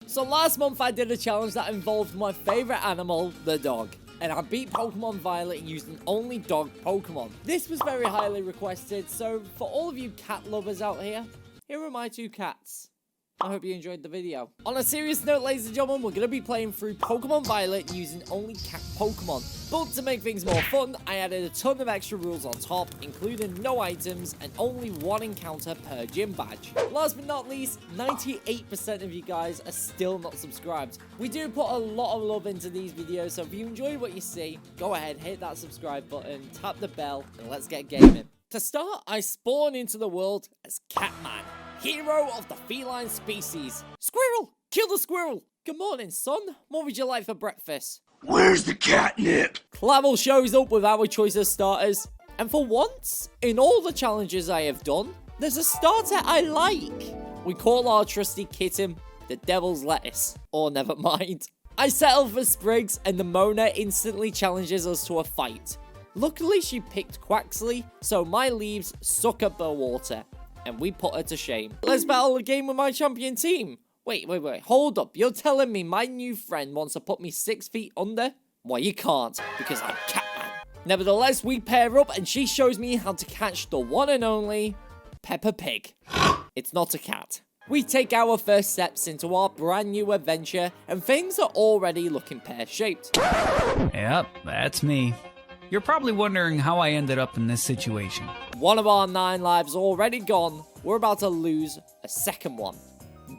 So last month I did a challenge that involved my favorite animal, the dog. And I beat Pokemon Violet using only dog Pokemon. This was very highly requested, so for all of you cat lovers out here are my two cats. I hope you enjoyed the video. On a serious note, ladies and gentlemen, we're going to be playing through Pokemon Violet using only cat Pokemon. But to make things more fun, I added a ton of extra rules on top, including no items and only one encounter per gym badge. Last but not least, 98% of you guys are still not subscribed. We do put a lot of love into these videos, so if you enjoy what you see, go ahead, hit that subscribe button, tap the bell, and let's get gaming. To start, I spawn into the world as Catman, hero of the feline species. Squirrel! Kill the squirrel! Good morning, son. What would you like for breakfast? Where's the catnip? Clavell shows up with our choice of starters. And for once, in all the challenges I have done, there's a starter I like. We call our trusty kitten the Devil's Lettuce. Or never mind. I settle for Spriggs and Nemona instantly challenges us to a fight. Luckily, she picked Quaxley, so my leaves suck up the water. And we put her to shame. Let's battle a game with my champion team. Wait, hold up. You're telling me my new friend wants to put me 6 feet under? Well, you can't, because I'm Catman. Nevertheless, we pair up and she shows me how to catch the one and only Peppa Pig. It's not a cat. We take our first steps into our brand new adventure and things are already looking pear-shaped. Yep, that's me. You're probably wondering how I ended up in this situation. One of our 9 lives already gone. We're about to lose a second one.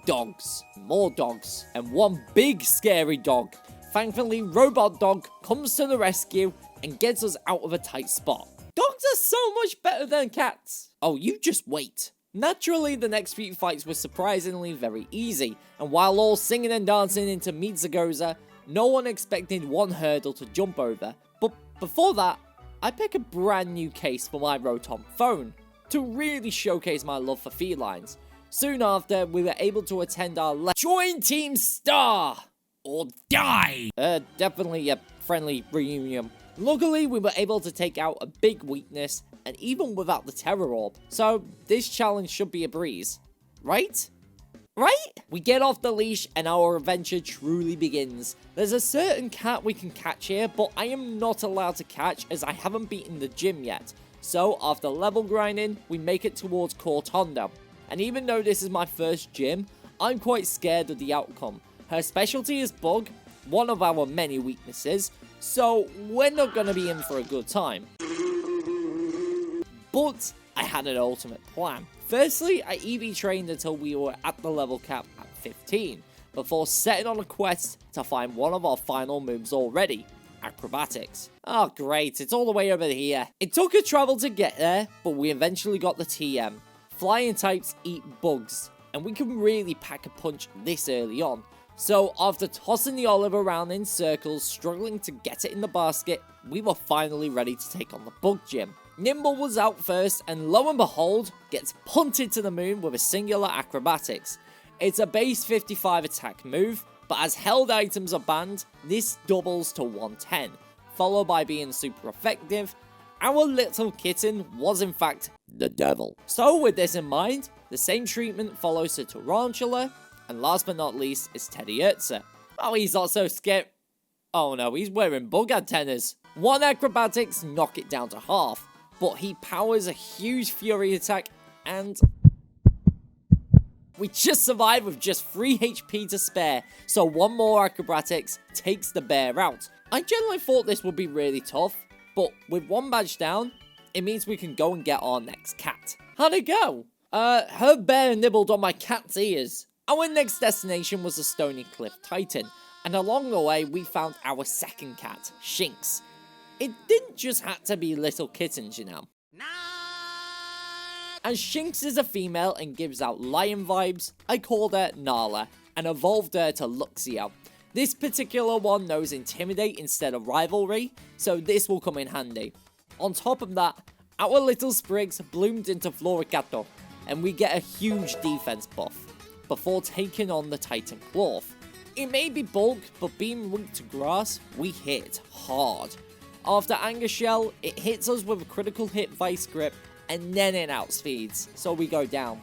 Dogs. More dogs. And one big scary dog. Thankfully, Robot Dog comes to the rescue and gets us out of a tight spot. Dogs are so much better than cats. Oh, you just wait. Naturally, the next few fights were surprisingly very easy. And while all singing and dancing into Meet Zaragoza, no one expected one hurdle to jump over. But before that, I pick a brand new case for my Rotom phone to really showcase my love for felines. Soon after, we were able to attend our Join Team Star or Die. Definitely a friendly reunion. Luckily, we were able to take out a big weakness and even without the Terror Orb. So this challenge should be a breeze, right? Right? We get off the leash and our adventure truly begins. There's a certain cat we can catch here, but I am not allowed to catch as I haven't beaten the gym yet. So after level grinding, we make it towards Cortondo. And even though this is my first gym, I'm quite scared of the outcome. Her specialty is Bug, one of our many weaknesses, so we're not going to be in for a good time. But I had an ultimate plan. Firstly, I EV trained until we were at the level cap at 15, before setting on a quest to find one of our final moves already, acrobatics. Oh great, it's all the way over here. It took a travel to get there, but we eventually got the TM. Flying types eat bugs, and we can really pack a punch this early on. So after tossing the olive around in circles, struggling to get it in the basket, we were finally ready to take on the bug gym. Nimble was out first, and lo and behold, gets punted to the moon with a singular acrobatics. It's a base 55 attack move, but as held items are banned, this doubles to 110, followed by being super effective. Our little kitten was in fact the devil. So with this in mind, the same treatment follows to Tarantula, and last but not least is Teddy Urza. Oh, he's not so scared. Oh no, he's wearing bug antennas. One acrobatics knock it down to half, but he powers a huge fury attack and we just survived with just 3 HP to spare, so one more acrobatics takes the bear out. I generally thought this would be really tough, but with one badge down, it means we can go and get our next cat. How'd it go? Her bear nibbled on my cat's ears. Our next destination was the Stony Cliff Titan, and along the way we found our second cat, Shinx. It didn't just have to be little kittens, you know. As Shinx is a female and gives out lion vibes, I called her Nala and evolved her to Luxio. This particular one knows Intimidate instead of Rivalry, so this will come in handy. On top of that, our little Spriggs bloomed into Floricato, and we get a huge defense buff, before taking on the Titan Claw. It may be bulk, but being weak to grass, we hit hard. After Anger Shell, it hits us with a critical hit Vice Grip, and then it outspeeds, so we go down.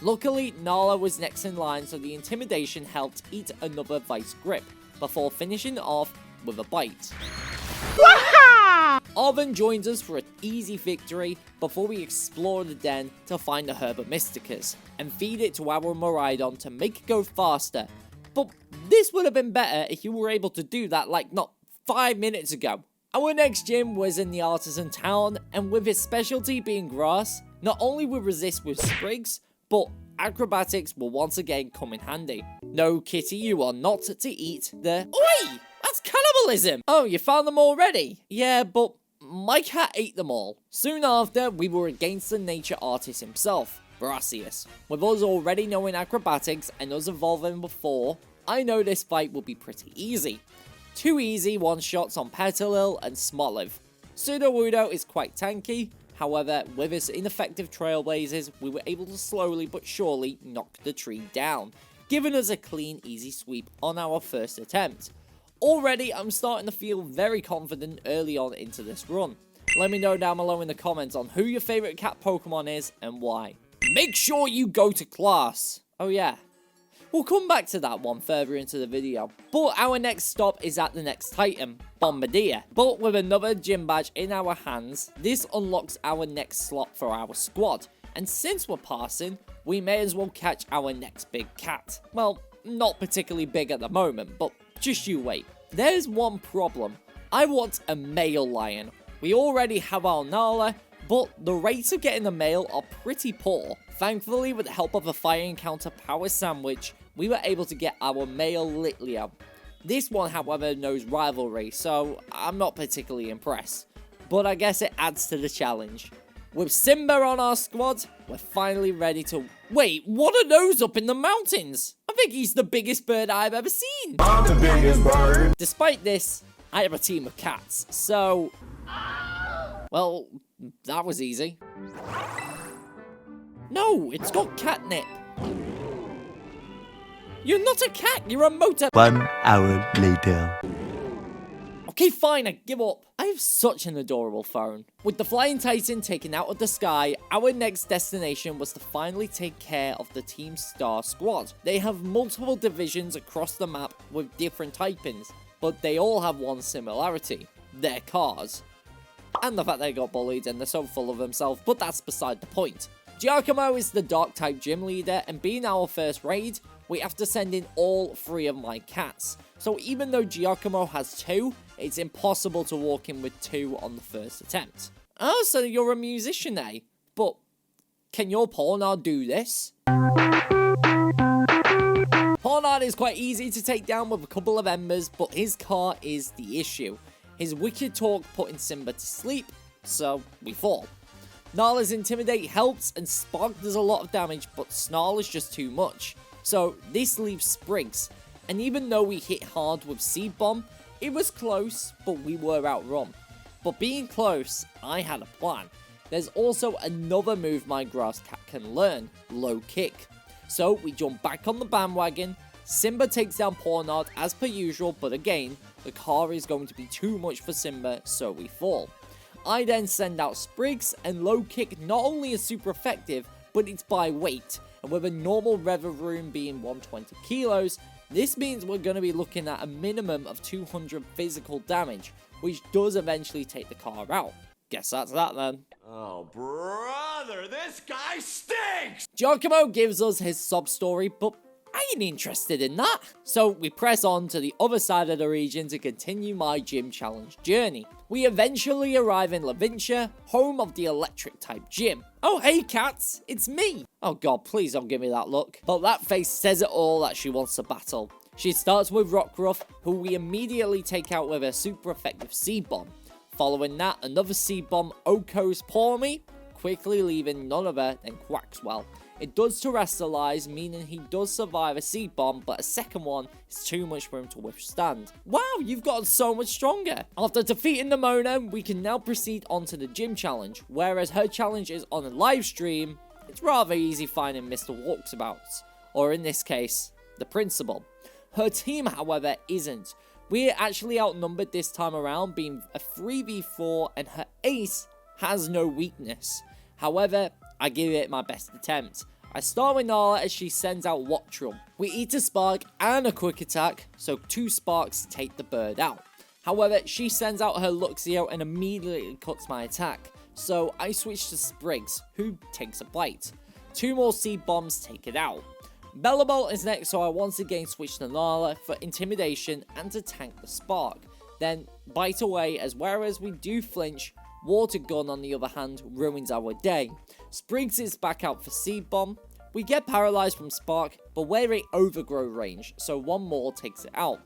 Luckily, Nala was next in line, so the intimidation helped eat another vice grip, before finishing off with a bite. Arven joins us for an easy victory before we explore the den to find the Herba Mysticus and feed it to our Miraidon to make it go faster. But this would have been better if you were able to do that like not 5 minutes ago. Our next gym was in the Artisan Town, and with its specialty being grass, not only will resist with sprigs, but acrobatics will once again come in handy. No, Kitty, you are not to eat the— Oi! That's cannibalism! Oh, you found them already? Yeah, but my cat ate them all. Soon after, we were against the nature artist himself, Brassius. With us already knowing acrobatics and us evolving before, I know this fight will be pretty easy. 2 easy one-shots on Petilil and Smoliv. Sudowoodo is quite tanky, however, with his ineffective Trailblazers, we were able to slowly but surely knock the tree down, giving us a clean, easy sweep on our first attempt. Already, I'm starting to feel very confident early on into this run. Let me know down below in the comments on who your favourite cat Pokemon is and why. Make sure you go to class! Oh yeah. We'll come back to that one further into the video. But our next stop is at the next Titan, Bombadilla. But with another gym badge in our hands, this unlocks our next slot for our squad. And since we're passing, we may as well catch our next big cat. Well, not particularly big at the moment, but just you wait. There's one problem. I want a male lion. We already have our Nala, but the rates of getting the male are pretty poor. Thankfully, with the help of a fire encounter power sandwich, we were able to get our male Litleo. This one, however, knows rivalry, so I'm not particularly impressed. But I guess it adds to the challenge. With Simba on our squad, we're finally ready to— Wait, what are those up in the mountains? I think he's the biggest bird I've ever seen. I'm the biggest bird. Despite this, I have a team of cats, so— Well, that was easy. No, it's got catnip. You're not a cat, you're a motor— 1 hour later. Okay, fine, I give up. I have such an adorable phone. With the Flying Titan taken out of the sky, our next destination was to finally take care of the Team Star squad. They have multiple divisions across the map with different typings, but they all have one similarity: their cars. And the fact they got bullied and they're so full of themselves, but that's beside the point. Giacomo is the Dark type gym leader, and being our first raid, we have to send in all 3 of my cats. So even though Giacomo has 2, it's impossible to walk in with 2 on the first attempt. Oh, so you're a musician, eh? But can your Pornard do this? Pornard is quite easy to take down with a couple of embers, but his car is the issue. His wicked talk putting Simba to sleep, so we fall. Nala's Intimidate helps, and Spark does a lot of damage, but Snarl is just too much. So this leaves Sprigs, and even though we hit hard with Seed Bomb, it was close, but we were outrun. But being close, I had a plan. There's also another move my grass cat can learn: Low Kick. So we jump back on the bandwagon, Simba takes down Pornard as per usual, but again, the car is going to be too much for Simba, so we fall. I then send out Sprigs, and Low Kick not only is super effective, but it's by weight, and with a normal Reverie being 120 kilos, this means we're going to be looking at a minimum of 200 physical damage, which does eventually take the car out. Guess that's that then. Oh, brother, this guy stinks! Giacomo gives us his sub-story, but I ain't interested in that. So we press on to the other side of the region to continue my gym challenge journey. We eventually arrive in Lavincia, home of the electric type gym. Oh hey cats, it's me. Oh god, please don't give me that look. But that face says it all that she wants to battle. She starts with Rockruff, who we immediately take out with a super effective Seed Bomb. Following that, another Seed Bomb Oko's Paw Me, quickly leaving none other than Quaxwell. It does terrastallize, meaning he does survive a Seed Bomb, but a second one is too much for him to withstand. Wow, you've gotten so much stronger! After defeating Nemona, we can now proceed on to the gym challenge. Whereas her challenge is on a live stream, it's rather easy finding Mr. Walksabouts, or in this case, the Principal. Her team, however, isn't. We're actually outnumbered this time around, being a 3v4, and her ace has no weakness. However, I give it my best attempt. I start with Nala as she sends out Wattrel. We eat a spark and a quick attack, so 2 sparks take the bird out. However, she sends out her Luxio and immediately cuts my attack, so I switch to Spriggs, who takes a bite. 2 more seed bombs take it out. Bellabol is next, so I once again switch to Nala for intimidation and to tank the spark. Then bite away, as whereas we do flinch, Water Gun on the other hand ruins our day. Spriggs is back out for seed bomb. We get paralyzed from spark, but we're in overgrow range, so 1 more takes it out.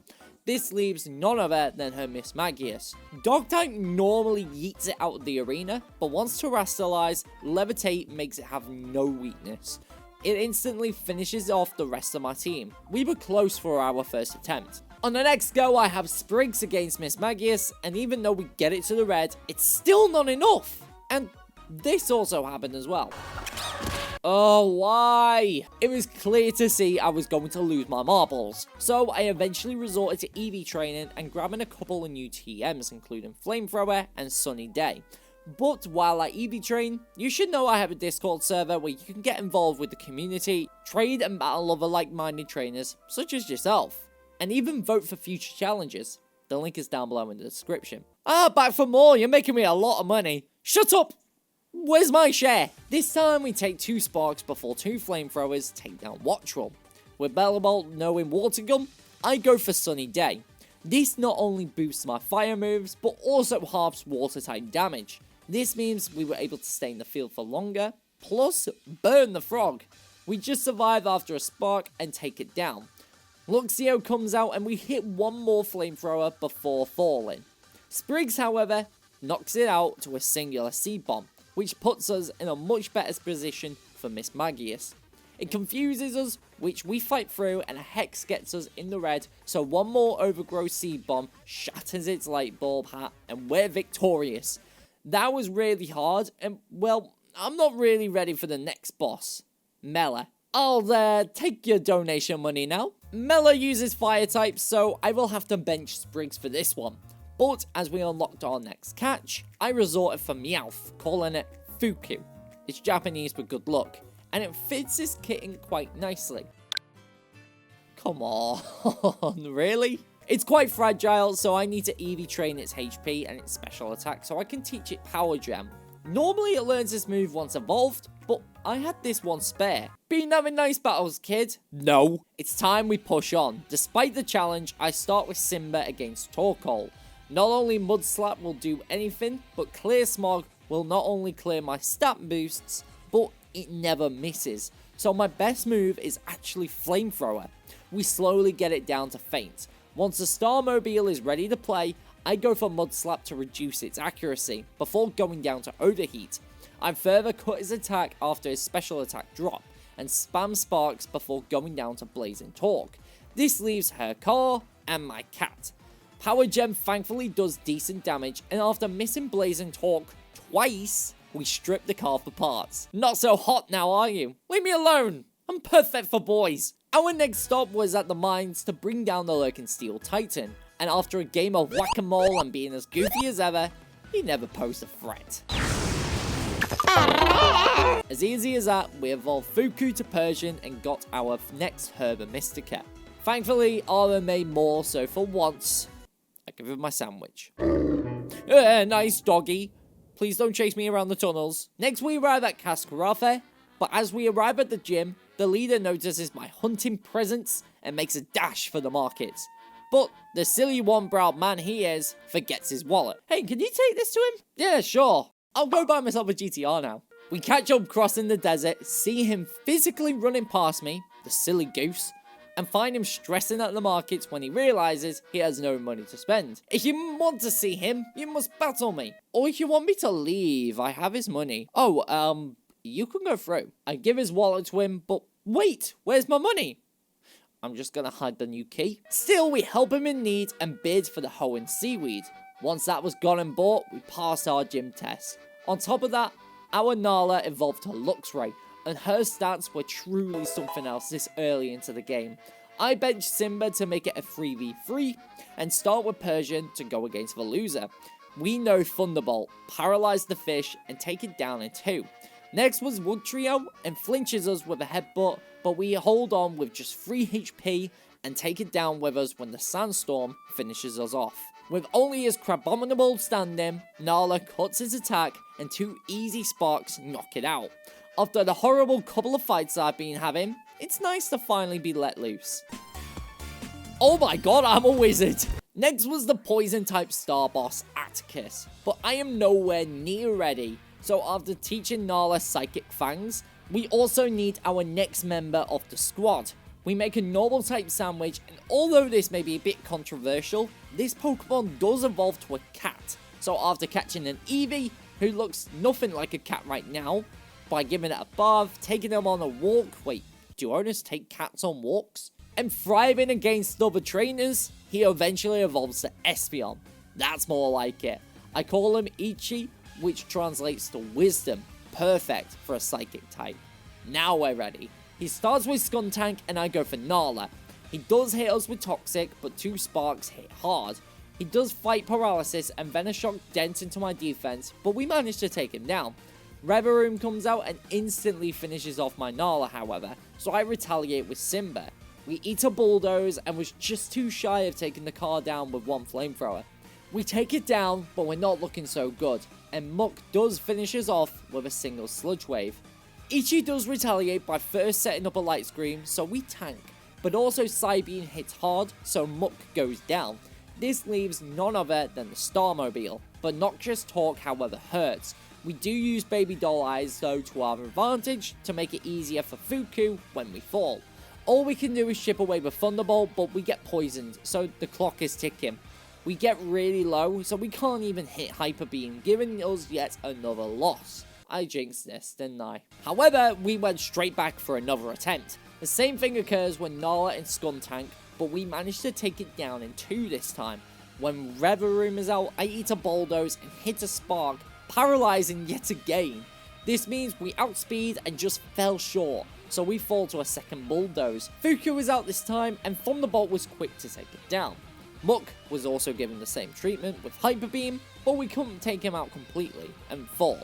This leaves none other than her Miss Magius. Dog type normally yeets it out of the arena, but once Terrastallize, Levitate makes it have no weakness. It instantly finishes off the rest of my team. We were close for our first attempt. On the next go, I have Spriggs against Miss Magius, and even though we get it to the red, it's still not enough. And this also happened as well. Oh, why? It was clear to see I was going to lose my marbles. So I eventually resorted to EV training and grabbing a couple of new TMs, including Flamethrower and Sunny Day. But while I EV train, you should know I have a Discord server where you can get involved with the community, trade and battle other like-minded trainers, such as yourself, and even vote for future challenges. The link is down below in the description. Back for more, you're making me a lot of money. Shut up! Where's my share? This time we take 2 sparks before 2 flamethrowers take down Wattrel. With Bellabol knowing Water Gun, I go for Sunny Day. This not only boosts my fire moves, but also halves water type damage. This means we were able to stay in the field for longer, plus burn the frog. We just survive after a spark and take it down. Luxio comes out and we hit 1 more flamethrower before falling. Spriggs, however, knocks it out to a singular seed bomb, which puts us in a much better position for Miss Magius. It confuses us, which we fight through, and a Hex gets us in the red, so 1 more overgrow seed bomb shatters its light bulb hat, and we're victorious. That was really hard, and well, I'm not really ready for the next boss, Mela. I'll take your donation money now. Mela uses fire type, so I will have to bench Spriggs for this one. But as we unlocked our next catch, I resorted for Meowth, calling it Fuku. It's Japanese for good luck, and it fits this kitten quite nicely. Come on, really? It's quite fragile, so I need to EV train its HP and its special attack so I can teach it Power Gem. Normally it learns this move once evolved, but I had this one spare. Been having nice battles, kid? No. It's time we push on. Despite the challenge, I start with Simba against Torkoal. Not only Mud Slap will do anything, but Clear Smog will not only clear my stat boosts, but it never misses. So my best move is actually Flamethrower. We slowly get it down to faint. Once the Starmobile is ready to play, I go for Mud Slap to reduce its accuracy, before going down to Overheat. I further cut his attack after his special attack drop, and spam Sparks before going down to Blazing Torque. This leaves her car and my cat. Power Gem thankfully does decent damage, and after missing Blazing Torque twice, we strip the car for parts. Not so hot now, are you? Leave me alone! I'm perfect for boys! Our next stop was at the mines to bring down the lurking Steel Titan, and after a game of whack-a-mole and being as goofy as ever, he never posed a threat. As easy as that, we evolved Fuku to Persian and got our next Herba Mystica. Thankfully, Ara made more, so for once, I give him my sandwich. Nice doggy. Please don't chase me around the tunnels. Next we arrive at Cassiopeia, but as we arrive at the gym, the leader notices my hunting presence and makes a dash for the markets. But the silly one-browed man he is forgets his wallet. Hey, can you take this to him? Yeah, sure. I'll go buy myself a GTR now. We catch up crossing the desert, see him physically running past me, the silly goose, and find him stressing at the markets when he realizes he has no money to spend. If you want to see him, you must battle me. Or if you want me to leave, I have his money. Oh, you can go through. I give his wallet to him, but wait, where's my money? I'm just gonna hide the new key. Still, we help him in need and bid for the Hoenn Seaweed. Once that was gone and bought, we passed our gym test. On top of that, our Nala evolved to Luxray, and her stats were truly something else this early into the game. I benched Simba to make it a 3v3, and start with Persian to go against the loser. We know Thunderbolt, paralyze the fish, and take it down in 2. Next was Wood Trio and flinches us with a headbutt, but we hold on with just 3 HP and take it down with us when the Sandstorm finishes us off. With only his Crabominable standing, Nala cuts his attack and 2 easy sparks knock it out. After the horrible couple of fights I've been having, it's nice to finally be let loose. Oh my god, I'm a wizard! Next was the poison type star boss, Atticus, but I am nowhere near ready. So after teaching Nala Psychic Fangs, we also need our next member of the squad. We make a normal type sandwich, and although this may be a bit controversial, this Pokemon does evolve to a cat. So after catching an Eevee, who looks nothing like a cat right now, by giving it a bath, taking them on a walk, wait, do owners take cats on walks? And thriving against other trainers, he eventually evolves to Espeon. That's more like it. I call him Ichi, which translates to wisdom, perfect for a psychic type. Now we're ready. He starts with Skuntank and I go for Nala. He does hit us with Toxic, but 2 sparks hit hard. He does fight Paralysis and Venoshock dents into my defense, but we manage to take him down. Reverum comes out and instantly finishes off my Nala, however, so I retaliate with Simba. We eat a Bulldoze and was just too shy of taking the car down with 1 flamethrower. We take it down, but we're not looking so good, and Muck does finish us off with a single Sludge Wave. Ichi does retaliate by first setting up a Light Scream, so we tank, but also Psybeam hits hard, so Muck goes down. This leaves none other than the Starmobile, but Noxious Talk however hurts. We do use Baby Doll Eyes though to our advantage to make it easier for Fuku when we fall. All we can do is chip away with Thunderbolt, but we get poisoned, so the clock is ticking. We get really low, so we can't even hit Hyper Beam, giving us yet another loss. I jinxed this, didn't I? However, we went straight back for another attempt. The same thing occurs when Nala and Skuntank, but we managed to take it down in 2 this time. When Reverum is out, I eat a Bulldoze and hit a Spark, paralyzing yet again. This means we outspeed and just fell short, so we fall to a second Bulldoze. Fuku was out this time, and Thunderbolt was quick to take it down. Muck was also given the same treatment with Hyper Beam, but we couldn't take him out completely and fall.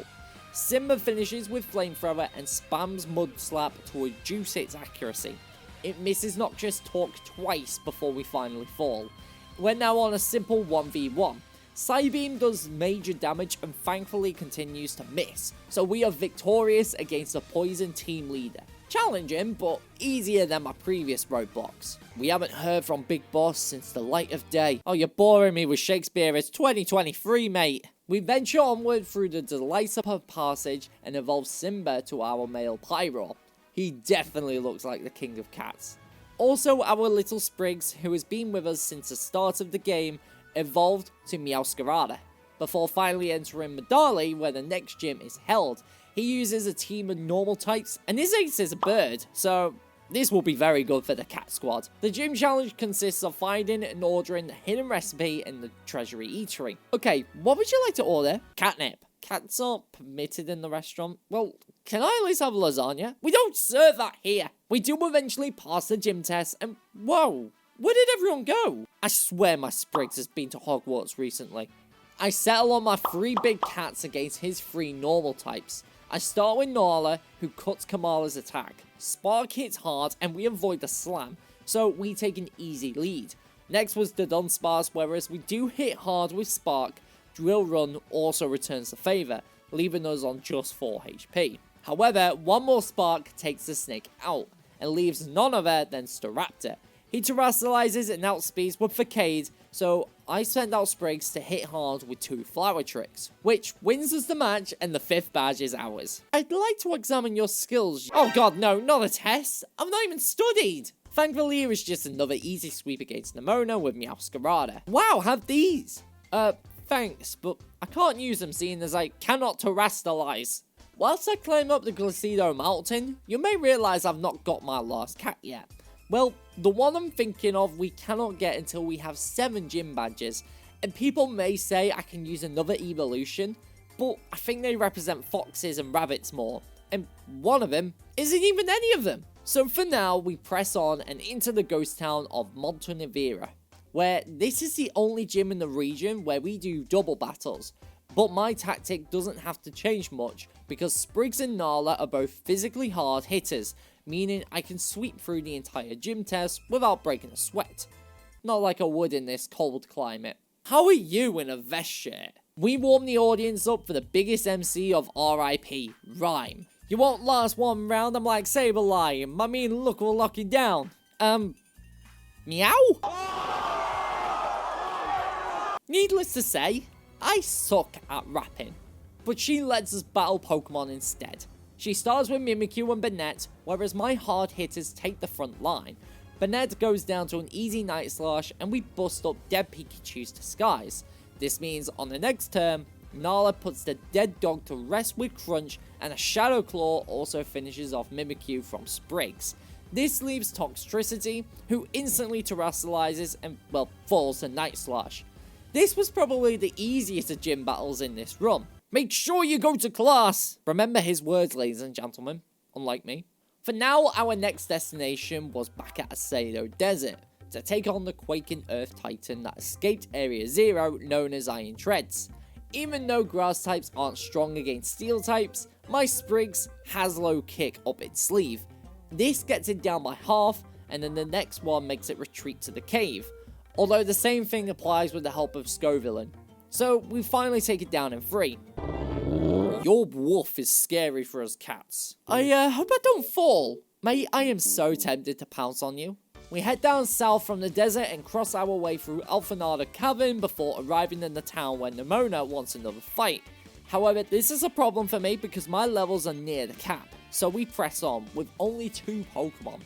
Simba finishes with Flamethrower and spams Mud Slap to reduce its accuracy. It misses Noxious Talk twice before we finally fall. We're now on a simple 1v1. Psybeam does major damage and thankfully continues to miss, so we are victorious against the Poison team leader. Challenging, but easier than my previous roadblocks. We haven't heard from Big Boss since the light of day. Oh, you're boring me with Shakespeare, it's 2023, mate. We venture onward through the Delightful Passage and evolve Simba to our male Pyro. He definitely looks like the king of cats. Also, our little Spriggs, who has been with us since the start of the game, evolved to Meowscarada, before finally entering Medali, where the next gym is held. He uses a team of normal types, and his ace is a bird, so this will be very good for the cat squad. The gym challenge consists of finding and ordering the hidden recipe in the treasury eatery. Okay, what would you like to order? Catnip. Cats aren't permitted in the restaurant. Well, can I at least have lasagna? We don't serve that here. We do eventually pass the gym test, and whoa, where did everyone go? I swear my Spriggs has been to Hogwarts recently. I settle on my 3 big cats against his 3 normal types. I start with Nala, who cuts Kamala's attack. Spark hits hard and we avoid the slam, so we take an easy lead. Next was the Dunsparce, whereas we do hit hard with Spark, Drill Run also returns the favour, leaving us on just 4 HP. However, one more Spark takes the snake out, and leaves none other than Staraptor. He terrastallizes and outspeeds with Facade, so I send out Spriggs to hit hard with 2 Flower Tricks, which wins us the match and the 5th badge is ours. I'd like to examine your skills. Oh god, no, not a test. I've not even studied. Thankfully, it was just another easy sweep against Nemona with Meowscarada. Wow, have these. Thanks, but I can't use them seeing as I cannot terrastallize. Whilst I climb up the Glacido Mountain, you may realise I've not got my last cat yet. Well, the one I'm thinking of we cannot get until we have 7 gym badges, and people may say I can use another evolution, but I think they represent foxes and rabbits more, and one of them isn't even any of them. So for now, we press on and into the ghost town of Montenevera, where this is the only gym in the region where we do double battles. But my tactic doesn't have to change much because Sprigs and Nala are both physically hard hitters, meaning I can sweep through the entire gym test without breaking a sweat. Not like I would in this cold climate. How are you in a vest shirt? We warm the audience up for the biggest MC of RIP, Rhyme. You won't last one round, I'm like Saberlion. I mean, look, we'll lock you down. Meow? Needless to say, I suck at rapping. But she lets us battle Pokemon instead. She starts with Mimikyu and Banette, whereas my hard hitters take the front line. Banette goes down to an easy Night Slash and we bust up dead Pikachu's disguise. This means on the next turn, Nala puts the dead dog to rest with Crunch and a Shadow Claw also finishes off Mimikyu from Sprigs. This leaves Toxtricity, who instantly terrastallizes and, well, falls to Night Slash. This was probably the easiest of gym battles in this run. Make sure you go to class! Remember his words, ladies and gentlemen, unlike me. For now, our next destination was back at Acedo Desert, to take on the quaking Earth Titan that escaped Area Zero known as Iron Treads. Even though grass types aren't strong against steel types, my Sprigs has low kick up its sleeve. This gets it down by half, and then the next one makes it retreat to the cave. Although the same thing applies with the help of Scovillain. So we finally take it down in 3. Your wolf is scary for us cats. I hope I don't fall. Mate, I am so tempted to pounce on you. We head down south from the desert and cross our way through Alphanada Cavern before arriving in the town where Nemona wants another fight. However, this is a problem for me because my levels are near the cap, so we press on with only 2 Pokemon.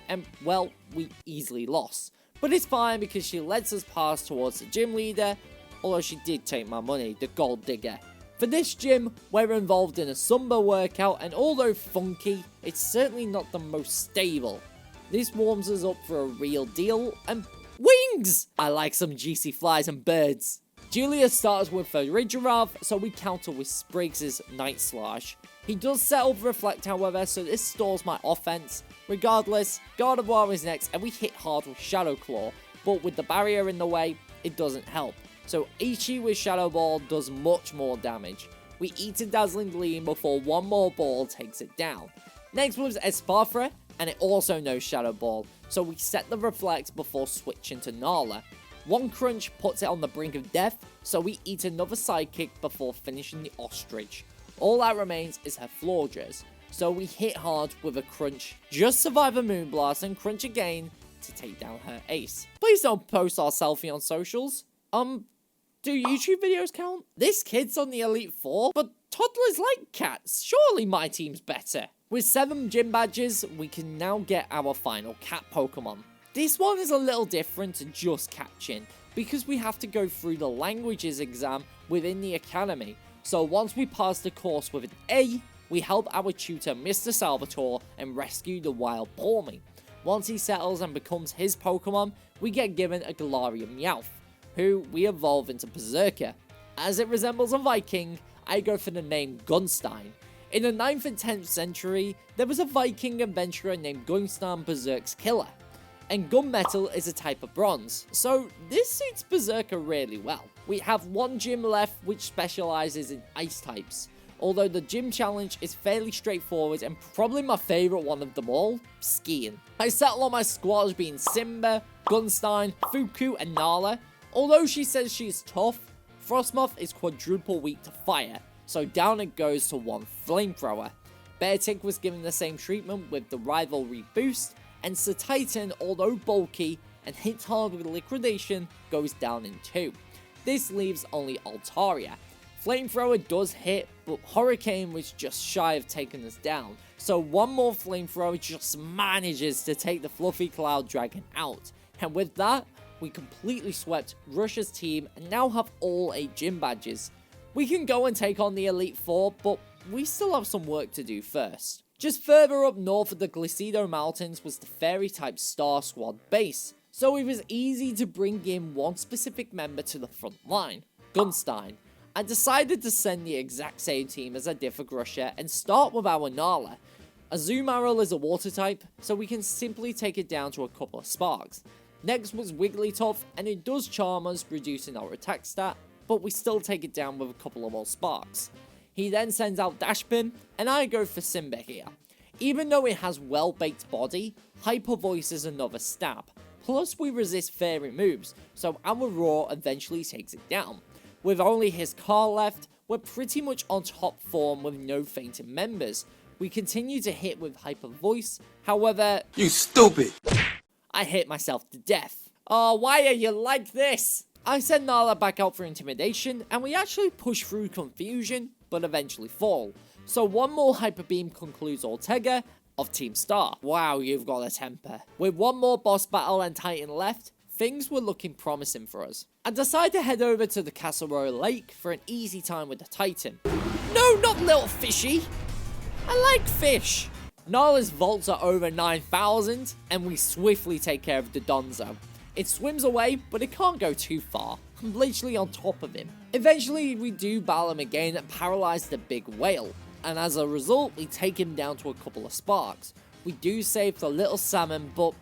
And, well, we easily lost. But it's fine because she lets us pass towards the gym leader, although she did take my money, the gold digger. For this gym, we're involved in a Zumba workout, and although funky, it's certainly not the most stable. This warms us up for a real deal, and wings! I like some juicy flies and birds. Julia starts with Farigiraf, so we counter with Sprigs' Night Slash. He does set up Reflect however, so this stalls my offense. Regardless, Gardevoir is next, and we hit hard with Shadow Claw, but with the barrier in the way, it doesn't help. So Ichi with Shadow Ball does much more damage. We eat a Dazzling Gleam before one more ball takes it down. Next was Esparfra, and it also knows Shadow Ball, so we set the Reflect before switching to Nala. One Crunch puts it on the brink of death, so we eat another Sidekick before finishing the Ostrich. All that remains is her Florges, so we hit hard with a Crunch, just survive a Moonblast and Crunch again to take down her ace. Please don't post our selfie on socials. Do YouTube videos count? This kid's on the Elite Four, but toddlers like cats. Surely my team's better. With 7 gym badges, we can now get our final cat Pokemon. This one is a little different to just catching, because we have to go through the languages exam within the academy. So once we pass the course with an A, we help our tutor Mr. Salvatore and rescue the wild Pawmi. Once he settles and becomes his Pokemon, we get given a Galarian Meowth, who we evolve into Berserker. As it resembles a Viking, I go for the name Gunstein. In the 9th and 10th century, there was a Viking adventurer named Gunstein Berserk's Killer, and Gunmetal is a type of bronze, so this suits Berserker really well. We have one gym left which specializes in ice types, although the gym challenge is fairly straightforward and probably my favorite one of them all, skiing. I settle on my squads being Simba, Gunstein, Fuku and Nala. Although she says she's tough, Frostmoth is quadruple weak to fire, so down it goes to one Flamethrower. Beartic was given the same treatment with the Rivalry boost, and Sir Titan, although bulky and hits hard with Liquidation, goes down in 2. This leaves only Altaria. Flamethrower does hit, but Hurricane was just shy of taking us down, so one more Flamethrower just manages to take the Fluffy Cloud Dragon out, and with that, we completely swept Russia's team and now have all 8 gym badges. We can go and take on the Elite Four, but we still have some work to do first. Just further up north of the Glacido Mountains was the Fairy-type Star Squad base, so it was easy to bring in one specific member to the front line, Gunstein. I decided to send the exact same team as I did for Russia and start with our Nala. Azumarill is a water type, so we can simply take it down to a couple of sparks. Next was Wigglytuff, and it does charm us, reducing our attack stat. but we still take it down with a couple of more sparks. He then sends out Dash Beam, and I go for Simba here. Even though it has well-baked body, Hyper Voice is another stab. Plus we resist fairy moves, so our Roar eventually takes it down. With only his car left, we're pretty much on top form with no fainting members. We continue to hit with Hyper Voice, however... You stupid! I hit myself to death. Oh, why are you like this? I send Nala back out for Intimidation, and we actually push through Confusion, but eventually fall. So one more Hyper Beam concludes Ortega of Team Star. Wow, you've got a temper. With one more boss battle and Titan left, things were looking promising for us. I decide to head over to the Castle Royal Lake for an easy time with the Titan. No, not little fishy! I like fish! Nala's vaults are over 9,000, and we swiftly take care of the Donzo. It swims away, but it can't go too far. I'm literally on top of him. Eventually, we do battle him again and paralyze the big whale. And as a result, we take him down to a couple of sparks. We do save the little salmon, but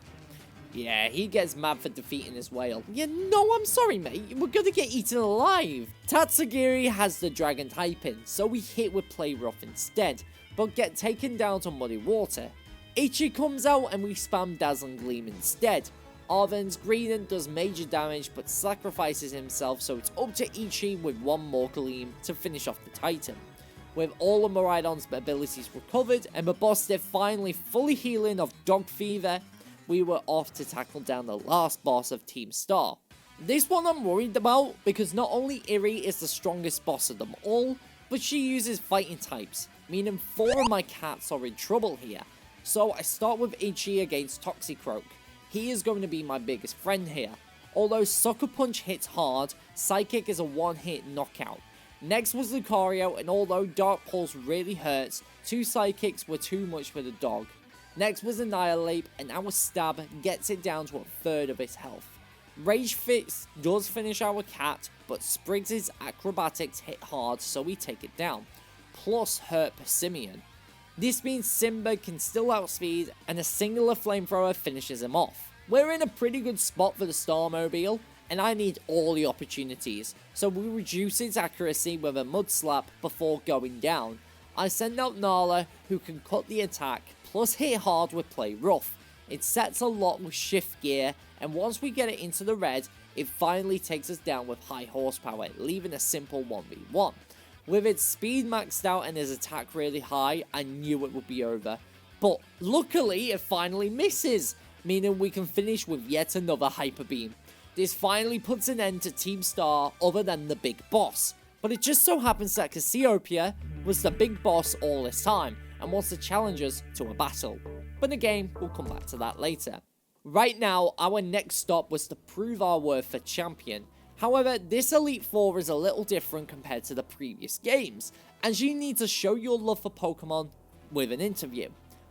yeah, he gets mad for defeating his whale. Yeah, no, I'm sorry, mate. We're gonna get eaten alive. Tatsugiri has the dragon type in, so we hit with Play Rough instead, but get taken down to muddy water. Ichi comes out and we spam Dazzling Gleam instead. Arven's Greedent does major damage but sacrifices himself, so it's up to Ichi with one more Gleam to finish off the Titan. With all of Miraidon's abilities recovered and Mabosstiff finally fully healing of Dog Fever, we were off to tackle down the last boss of Team Star. This one I'm worried about because not only Iri is the strongest boss of them all, but she uses fighting types, meaning 4 of my cats are in trouble here. So I start with Ichi against Toxicroak. He is going to be my biggest friend here. Although Sucker Punch hits hard, Psychic is a one-hit knockout. Next was Lucario, and although Dark Pulse really hurts, 2 Psychics were too much for the dog. Next was Annihilate, and our stab gets it down to a third of its health. Rage Fist does finish our cat, but Spriggs' acrobatics hit hard, so we take it down. Plus hurt Persimmon. This means Simba can still outspeed, and a singular flamethrower finishes him off. We're in a pretty good spot for the Starmobile, and I need all the opportunities, so we reduce its accuracy with a Mud Slap before going down. I send out Nala, who can cut the attack, plus hit hard with Play Rough. It sets a lot with Shift Gear, and once we get it into the red, it finally takes us down with high horsepower, leaving a simple 1v1. With its speed maxed out and his attack really high, I knew it would be over. But luckily, it finally misses, meaning we can finish with yet another Hyper Beam. This finally puts an end to Team Star other than the big boss. But it just so happens that Cassiopeia was the big boss all this time, and wants to challenge us to a battle. But again, we'll come back to that later. Right now, our next stop was to prove our worth for champion. However, this Elite Four is a little different compared to the previous games, as you need to show your love for Pokemon with an interview.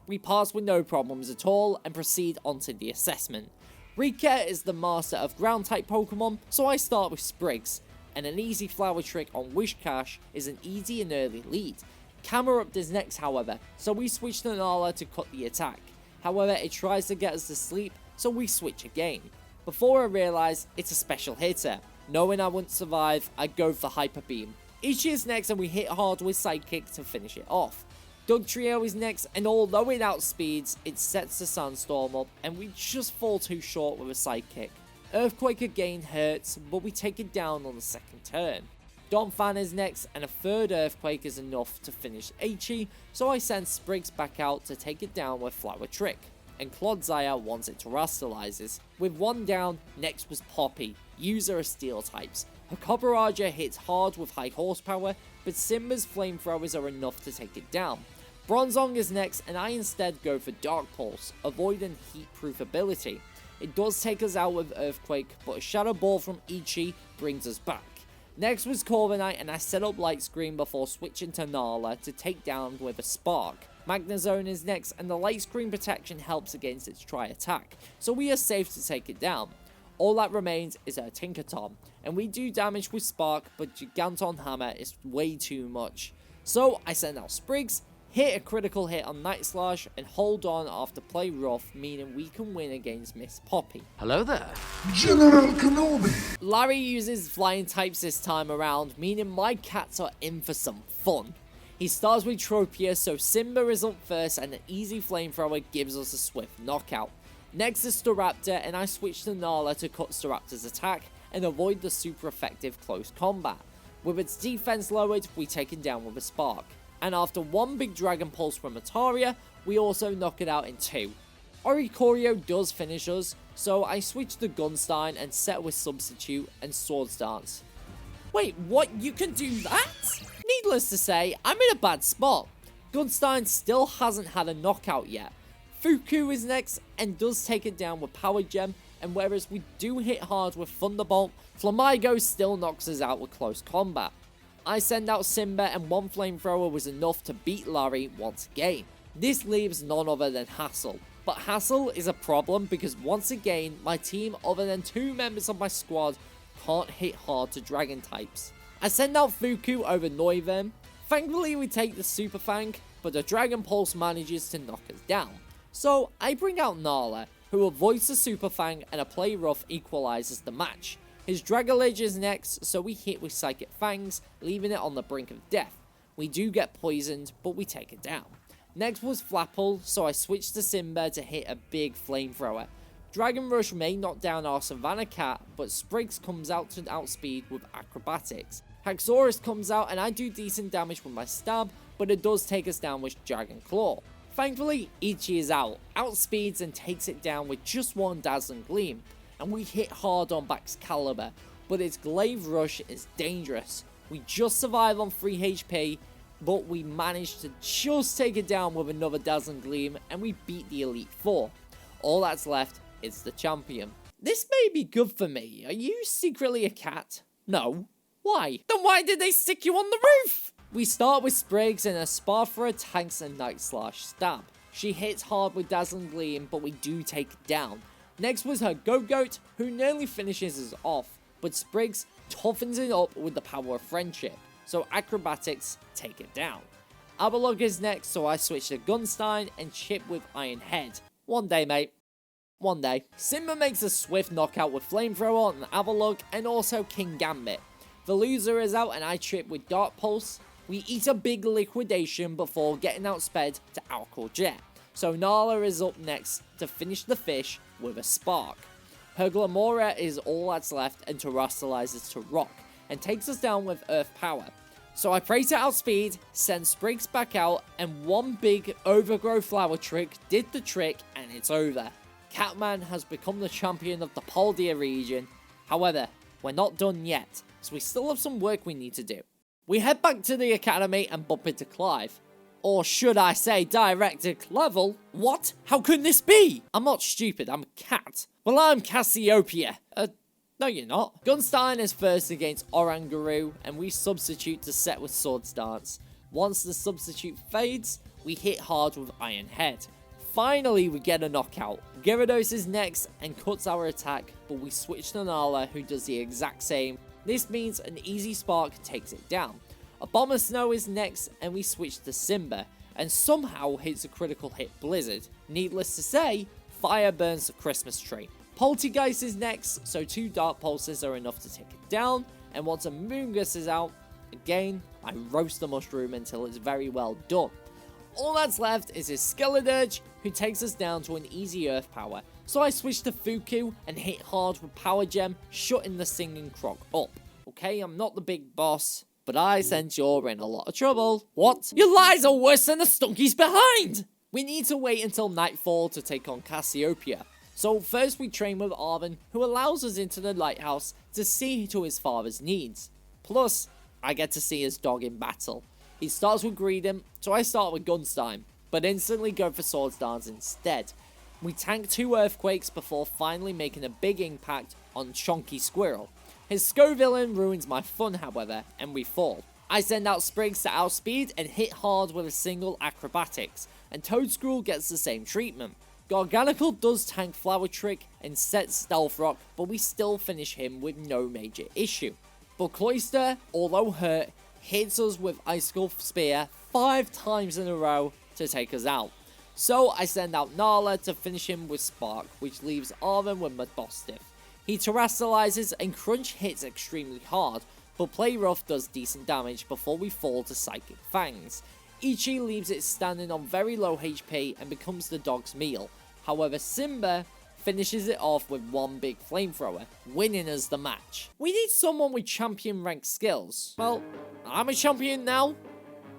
We pass with no problems at all and proceed onto the assessment. Rika is the master of ground type Pokemon, so I start with Spriggs, and an easy flower trick on Wishcash is an easy and early lead. Camerupt is next however, so we switch to Nala to cut the attack. However, it tries to get us to sleep, so we switch again. Before I realise, it's a special hitter. Knowing I wouldn't survive, I go for Hyper Beam. Ichi is next and we hit hard with Sidekick to finish it off. Dugtrio is next, and although it outspeeds, it sets the Sandstorm up and we just fall too short with a Sidekick. Earthquake again hurts, but we take it down on the second turn. Donphan is next, and a third Earthquake is enough to finish Ichi, so I send Spriggs back out to take it down with Flower Trick. And Clodsire once it terrastallizes. With one down, next was Poppy, user of Steel types. Her Copperajah hits hard with high horsepower, but Simba's flamethrowers are enough to take it down. Bronzong is next, and I instead go for Dark Pulse, avoiding heat-proof ability. It does take us out with Earthquake, but a Shadow Ball from Ichi brings us back. Next was Corviknight, and I set up Light Screen before switching to Nala to take down with a Spark. Magnezone is next, and the Light Screen protection helps against its tri-attack, so we are safe to take it down. All that remains is our Tinkaton, and we do damage with Spark, but Giganton Hammer is way too much. So I send out Spriggs, hit a critical hit on Night Slash, and hold on after play rough, meaning we can win against Miss Poppy. Hello there. General Kenobi. Larry uses flying types this time around, meaning my cats are in for some fun. He starts with Tropia, so Simba is up first, and an easy flamethrower gives us a swift knockout. Next is Staraptor, and I switch to Nala to cut Staraptor's attack and avoid the super effective close combat. With its defense lowered, we take it down with a Spark. And after one big Dragon Pulse from Ataria, we also knock it out in 2. Oricorio does finish us, so I switch to Gunstein and set with Substitute and Swords Dance. Wait, what? You can do that? Needless to say, I'm in a bad spot. Gunstein still hasn't had a knockout yet. Fuku is next and does take it down with Power Gem, and whereas we do hit hard with Thunderbolt, Flamigo still knocks us out with close combat. I send out Simba, and one flamethrower was enough to beat Larry once again. This leaves none other than Hassel. But Hassel is a problem because once again, my team other than 2 members of my squad can't hit hard to dragon types. I send out Fuku over Noivern. Thankfully we take the Super Fang, but the Dragon Pulse manages to knock us down. So I bring out Nala, who avoids the Super Fang, and a play rough equalizes the match. His Dragalage is next, so we hit with Psychic Fangs, leaving it on the brink of death. We do get poisoned, but we take it down. Next was Flapple, so I switched to Simba to hit a big flamethrower. Dragon Rush may knock down our Savannah Cat, but Spriggs comes out to outspeed with Acrobatics. Haxorus comes out and I do decent damage with my stab, but it does take us down with Dragon Claw. Thankfully, Ichi is out, outspeeds and takes it down with just one Dazzling Gleam, and we hit hard on Baxcalibur, but its Glaive Rush is dangerous. We just survive on 3 HP, but we managed to just take it down with another Dazzling Gleam, and we beat the Elite Four. All that's left is the champion. This may be good for me. Are you secretly a cat? No. Why? Then why did they stick you on the roof? We start with Spriggs, and her Sparfra tanks a Night Slash stab. She hits hard with Dazzling Gleam, but we do take it down. Next was her Go-Goat, who nearly finishes us off, but Spriggs toughens it up with the power of friendship, so Acrobatics take it down. Avalok is next, so I switch to Gunstein and chip with Iron Head. One day, mate. One day. Simba makes a swift knockout with Flamethrower on Avalok and also King Gambit. The loser is out and I chip with Dark Pulse. We eat a big liquidation before getting outsped to Alcor Jet. So Nala is up next to finish the fish with a Spark. Her Glamora is all that's left and terrastallizes to Rock and takes us down with Earth Power. So I pray to outspeed, send Spriggs back out, and one big Overgrow Flower trick did the trick and it's over. Catman has become the champion of the Paldea region. However, we're not done yet, so we still have some work we need to do. We head back to the academy and bump into Clive. Or should I say Director Clavell? What? How could this be? I'm not stupid, I'm a cat. Well, I'm Cassiopeia. No you're not. Gunstein is first against Oranguru, and we substitute to set with Swords Dance. Once the substitute fades, we hit hard with Iron Head. Finally, we get a knockout. Gyarados is next and cuts our attack, but we switch to Nala, who does the exact same. This means an easy Spark takes it down. Abomasnow is next, and we switch to Simba, and somehow hits a critical hit Blizzard. Needless to say, fire burns the Christmas tree. Poltergeist is next, so 2 Dark Pulses are enough to take it down, and once Amoonguss is out, again, I roast the mushroom until it's very well done. All that's left is his Skeledirge, who takes us down to an easy Earth Power, so I switch to Fuku and hit hard with Power Gem, shutting the Singing Croc up. Okay, I'm not the big boss, but I sense you're in a lot of trouble. What? Your lies are worse than the Stunkies behind! We need to wait until nightfall to take on Cassiopeia. So first we train with Arven, who allows us into the lighthouse to see to his father's needs. Plus, I get to see his dog in battle. He starts with Greedent, so I start with Gunstein, but instantly go for Swords Dance instead. We tank 2 Earthquakes before finally making a big impact on Chonky Squirrel. His Scovillain ruins my fun, however, and we fall. I send out Spriggs to outspeed and hit hard with a single Acrobatics, and Toadscruel gets the same treatment. Garganical does tank Flower Trick and sets Stealth Rock, but we still finish him with no major issue. But Cloyster, although hurt, hits us with Icicle Spear 5 times in a row to take us out. So I send out Nala to finish him with Spark, which leaves Arven with Madostiff. He terrastallizes and Crunch hits extremely hard, but Play Rough does decent damage before we fall to Psychic Fangs. Ichi leaves it standing on very low HP and becomes the dog's meal. However, Simba finishes it off with one big flamethrower, winning us the match. We need someone with champion rank skills. Well, I'm a champion now,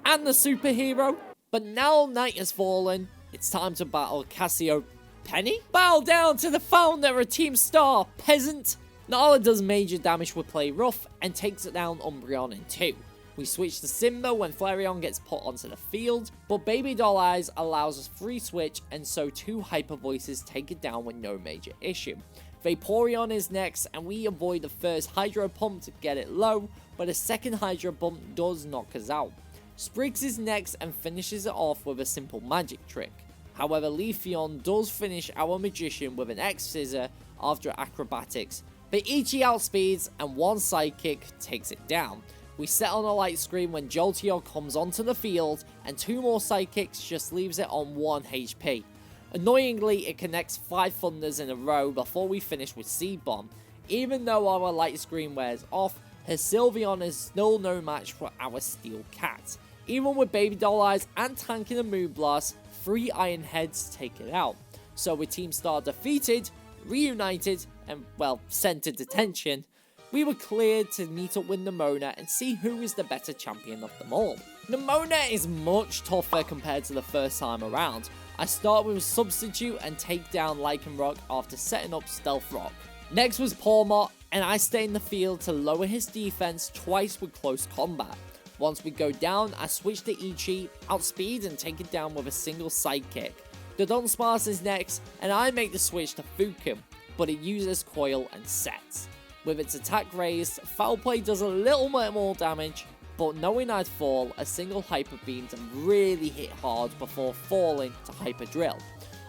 and the superhero, but now night has fallen, it's time to battle Cassiopeia. Bow down to the founder of Team Star, peasant! Nala does major damage with Play Rough and takes it down Umbreon in 2. We switch to Simba when Flareon gets put onto the field, but Baby Doll Eyes allows us free switch, and so 2 Hyper Voices take it down with no major issue. Vaporeon is next, and we avoid the first Hydro Pump to get it low, but a second Hydro Pump does knock us out. Spriggs is next and finishes it off with a simple magic trick. However, Leafeon does finish our Magician with an X-Scissor after acrobatics, but Ichi outspeeds and 1 Psychic takes it down. We set on a light screen when Jolteon comes onto the field, and 2 more Psychics just leaves it on 1 HP. Annoyingly, it connects 5 Thunders in a row before we finish with Seed Bomb. Even though our light screen wears off, her Sylveon is still no match for our Steel Cat. Even with Baby Doll Eyes and tanking a Moonblast, 3 Iron Heads take it out. So with Team Star defeated, reunited, and well, sent to detention, we were cleared to meet up with Nemona and see who is the better champion of them all. Nemona is much tougher compared to the first time around. I start with a Substitute and take down Lycanroc after setting up Stealth Rock. Next was Pawmot, and I stay in the field to lower his defense twice with close combat. Once we go down, I switch to Ichi, outspeed and take it down with a single Sidekick. The Dunsparce is next, and I make the switch to Fuku, but it uses Coil and sets. With its attack raised, Foul Play does a little bit more damage, but knowing I'd fall, a single Hyper Beam to really hit hard before falling to Hyper Drill.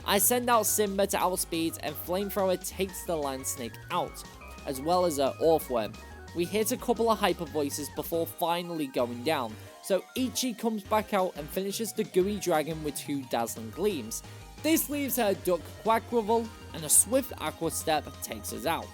I send out Simba to outspeed and Flamethrower takes the Land Snake out, as well as her Orthworm. We hit a couple of Hyper Voices before finally going down, so Ichi comes back out and finishes the Gooey Dragon with 2 Dazzling Gleams. This leaves her Duck Quackruvel, and a swift Aqua Step takes us out.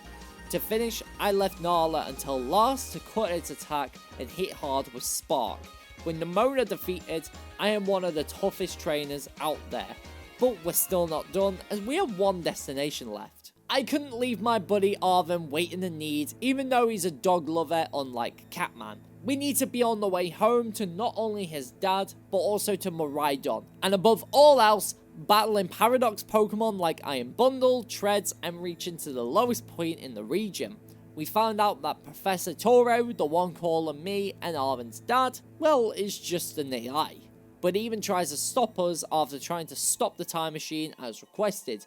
To finish, I left Nala until last to cut its attack and hit hard with Spark. With Nemona defeated, I am one of the toughest trainers out there, but we're still not done as we have 1 destination left. I couldn't leave my buddy Arven waiting in need, even though he's a dog lover unlike Catman. We need to be on the way home to not only his dad, but also to Miraidon, and above all else, battling Paradox Pokemon like Iron Bundle, Treads, and reaching to the lowest point in the region. We found out that Professor Toro, the one calling me and Arven's dad, well, is just an AI, but even tries to stop us after trying to stop the time machine as requested.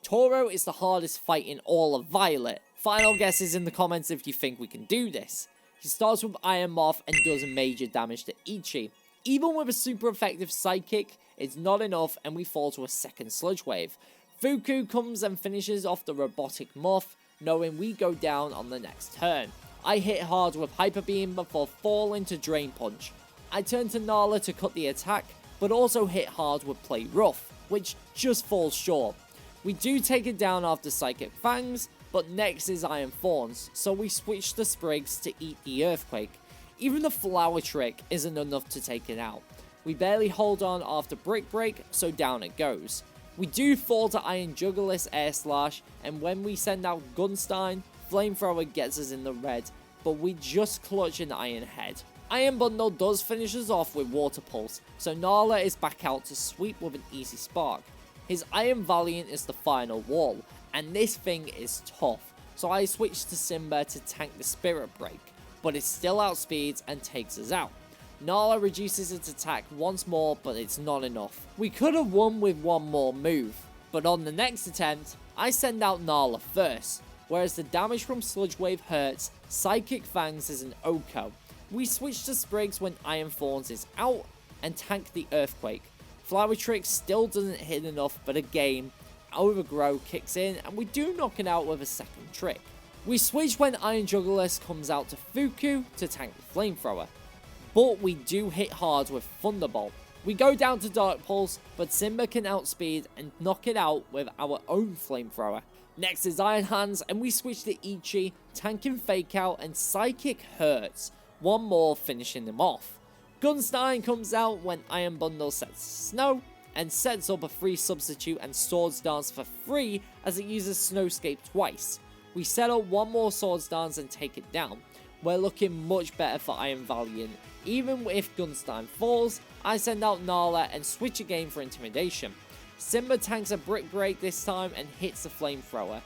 Toro is the hardest fight in all of Violet. Final guesses in the comments if you think we can do this. He starts with Iron Moth and does major damage to Ichi. Even with a super effective Psychic, it's not enough and we fall to a second Sludge Wave. Fuku comes and finishes off the Robotic Moth, knowing we go down on the next turn. I hit hard with Hyper Beam before falling to Drain Punch. I turn to Nala to cut the attack, but also hit hard with Play Rough, which just falls short. We do take it down after Psychic Fangs, but next is Iron Thorns, so we switch to Spriggs to eat the Earthquake. Even the Flower Trick isn't enough to take it out. We barely hold on after Brick Break, so down it goes. We do fall to Iron Juggler's Air Slash, and when we send out Gunstein, Flamethrower gets us in the red, but we just clutch an Iron Head. Iron Bundle does finish us off with Water Pulse, so Nala is back out to sweep with an easy Spark. His Iron Valiant is the final wall, and this thing is tough, so I switch to Simba to tank the Spirit Break, but it still outspeeds and takes us out. Nala reduces its attack once more, but it's not enough. We could have won with 1 more move, but on the next attempt, I send out Nala first. Whereas the damage from Sludge Wave hurts, Psychic Fangs is an OHKO. We switch to Spriggs when Iron Thorns is out, and tank the Earthquake. Flower Trick still doesn't hit enough, but again, Overgrow kicks in, and we do knock it out with a second trick. We switch when Iron Juggler comes out to Fuku to tank the Flamethrower. but we do hit hard with Thunderbolt. We go down to Dark Pulse, but Simba can outspeed and knock it out with our own Flamethrower. Next is Iron Hands, and we switch to Ichi, tanking Fake Out, and Psychic hurts. One more finishing them off. Gunstein comes out when Iron Bundle sets Snow, and sets up a free substitute and Swords Dance for free as it uses Snowscape twice. We set up one more Swords Dance and take it down. We're looking much better for Iron Valiant. Even if Gunstein falls, I send out Nala and switch again for Intimidation. Simba tanks a Brick Break this time and hits the Flamethrower.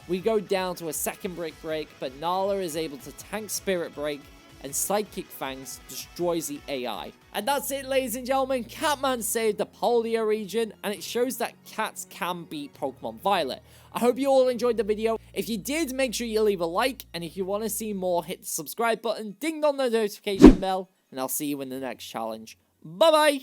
We go down to a second Brick Break, but Nala is able to tank Spirit Break, and Psychic Fangs destroys the AI. And that's it, ladies and gentlemen. Catman saved the Paldea region, and it shows that cats can beat Pokemon Violet. I hope you all enjoyed the video. If you did, make sure you leave a like, and if you want to see more, hit the subscribe button, ding on the notification bell, and I'll see you in the next challenge. Bye bye!